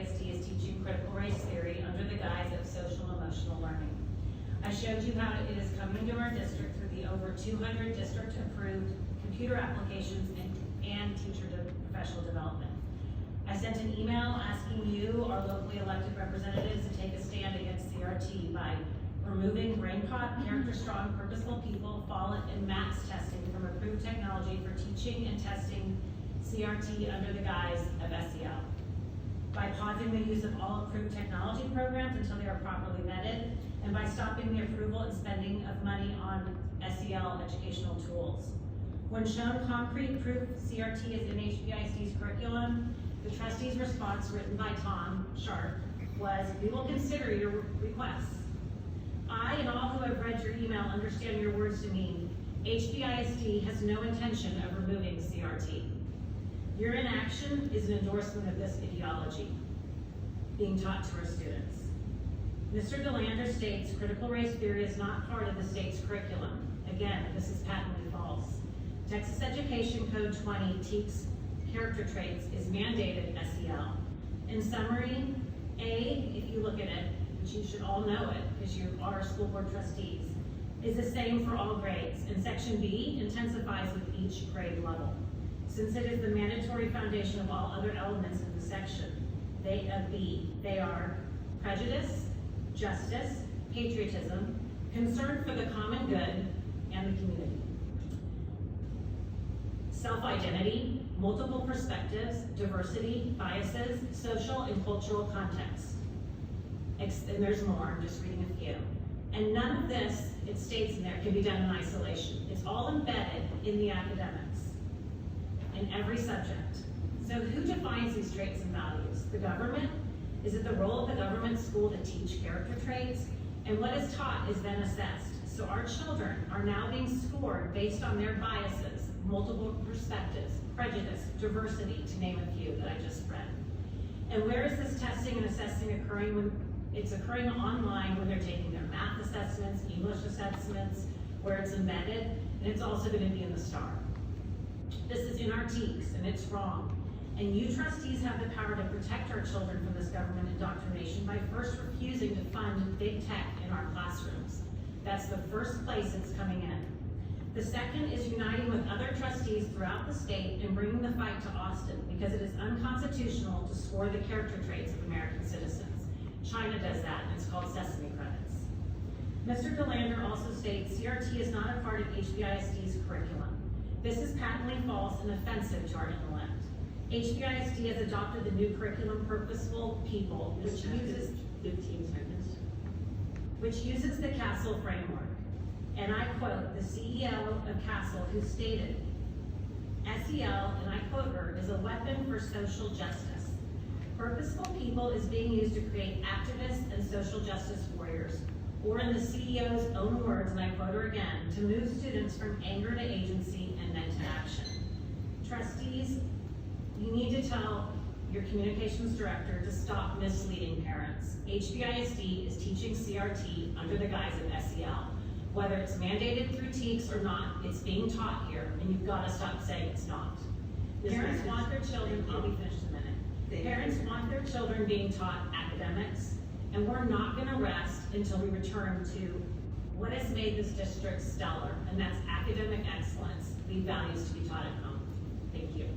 HPISD is teaching critical race theory under the guise of social emotional learning. I showed you how it is coming to our district through the over 200 district-approved computer applications and teacher professional development. I sent an email asking you, our locally elected representatives, to take a stand against CRT by removing BrainPot, character-strong, purposeful people, FALL, and MATS testing from approved technology for teaching and testing CRT under the guise of SEL. By pausing the use of all approved technology programs until they are properly vetted, and by stopping the approval and spending of money on SEL educational tools. When shown concrete proof CRT is in HPISD's curriculum, the trustee's response, written by Tom Sharp, was, "We will consider your requests." I and all who have read your email understand your words to mean HPISD has no intention of removing CRT. Your inaction is an endorsement of this ideology being taught to our students. Mr. DeLander states critical race theory is not part of the state's curriculum. Again, this is patently false. Texas Education Code 20 teaches character traits is mandated SEL. In summary, A, if you look at it, which you should all know it because you are school board trustees, is the same for all grades, and section B intensifies with each grade level. Since it is the mandatory foundation of all other elements in the section, they are prejudice, justice, patriotism, concern for the common good and the community. Self-identity, multiple perspectives, diversity, biases, social and cultural context. And there's more, I'm just reading a few. And none of this, it states in there, can be done in isolation. It's all embedded in the academics, in every subject. So who defines these traits and values? The government? Is it the role of the government school to teach character traits? And what is taught is then assessed. So our children are now being scored based on their biases, multiple perspectives, prejudice, diversity, to name a few that I just read. And where is this testing and assessing occurring? When it's occurring online, when they're taking their math assessments, English assessments, where it's embedded, and it's also going to be in the STAR. This is in our TEKS, and it's wrong. And you trustees have the power to protect our children from this government indoctrination by first refusing to fund big tech in our classrooms. That's the first place it's coming in. The second is uniting with other trustees throughout the state and bringing the fight to Austin, because it is unconstitutional to score the character traits of American citizens. China does that, and it's called Sesame credits. Mr. DeLander also states CRT is not a part of HPISD's curriculum. This is patently false and offensive to our intellect. HPISD has adopted the new curriculum, Purposeful People, which uses 15 seconds. Which uses the CASEL framework. And I quote the CEO of CASEL, who stated, SEL, and I quote her, is a weapon for social justice. Purposeful People is being used to create activists and social justice warriors, or in the CEO's own words, and I quote her again, to move students from anger to agency and then to action. Trustees, you need to tell your communications director to stop misleading parents. HPISD is teaching CRT under the guise of SEL. Whether it's mandated through TEKS or not, it's being taught here, and you've got to stop saying it's not. Parents want their children, I'll be finished in a minute. Parents want their children being taught academics, and we're not going to rest until we return to what has made this district stellar, and that's academic excellence, the values to be taught at home. Thank you.